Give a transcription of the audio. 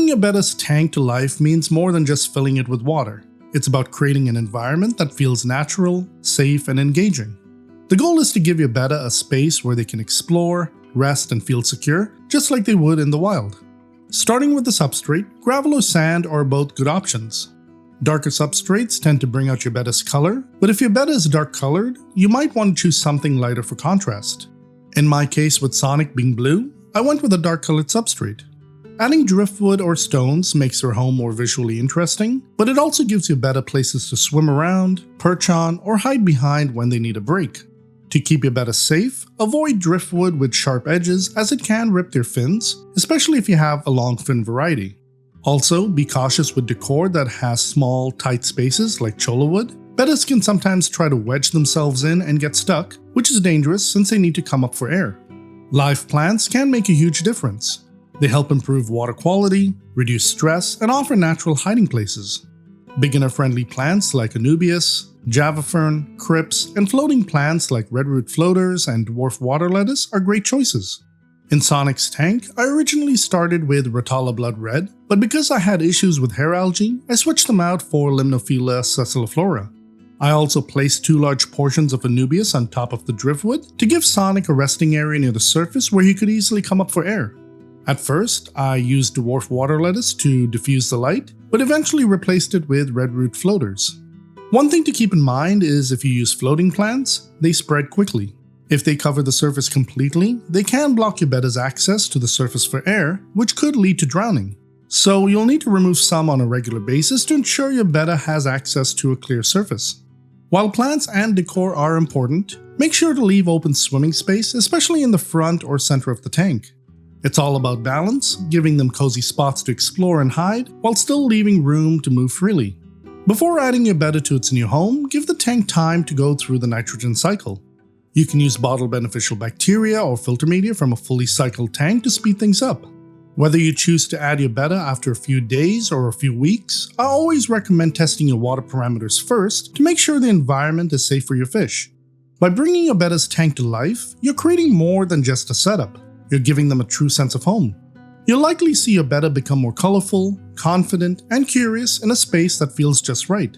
Bringing your Betta's tank to life means more than just filling it with water. It's about creating an environment that feels natural, safe, and engaging. The goal is to give your Betta a space where they can explore, rest, and feel secure, just like they would in the wild. Starting with the substrate, gravel or sand are both good options. Darker substrates tend to bring out your Betta's color, but if your Betta is dark colored, you might want to choose something lighter for contrast. In my case with Sonic being blue, I went with a dark colored substrate. Adding driftwood or stones makes your home more visually interesting, but it also gives your Betta places to swim around, perch on, or hide behind when they need a break. To keep your Betta safe, avoid driftwood with sharp edges as it can rip their fins, especially if you have a long fin variety. Also, be cautious with decor that has small, tight spaces like cholla wood. Bettas can sometimes try to wedge themselves in and get stuck, which is dangerous since they need to come up for air. Live plants can make a huge difference. They help improve water quality, reduce stress, and offer natural hiding places. Beginner-friendly plants like Anubias, Java Fern, Crypts, and floating plants like redroot floaters and Dwarf Water Lettuce are great choices. In Sonic's tank, I originally started with Rotala Blood Red, but because I had issues with hair algae, I switched them out for Limnophila Sessiliflora. I also placed 2 large portions of Anubias on top of the driftwood to give Sonic a resting area near the surface where he could easily come up for air. At first, I used Dwarf Water Lettuce to diffuse the light, but eventually replaced it with redroot floaters. One thing to keep in mind is if you use floating plants, they spread quickly. If they cover the surface completely, they can block your Betta's access to the surface for air, which could lead to drowning. So you'll need to remove some on a regular basis to ensure your Betta has access to a clear surface. While plants and decor are important, make sure to leave open swimming space, especially in the front or center of the tank. It's all about balance, giving them cozy spots to explore and hide, while still leaving room to move freely. Before adding your Betta to its new home, give the tank time to go through the nitrogen cycle. You can use bottle beneficial bacteria or filter media from a fully cycled tank to speed things up. Whether you choose to add your Betta after a few days or a few weeks, I always recommend testing your water parameters first to make sure the environment is safe for your fish. By bringing your Betta's tank to life, you're creating more than just a setup. You're giving them a true sense of home. You'll likely see your Betta become more colorful, confident, and curious in a space that feels just right.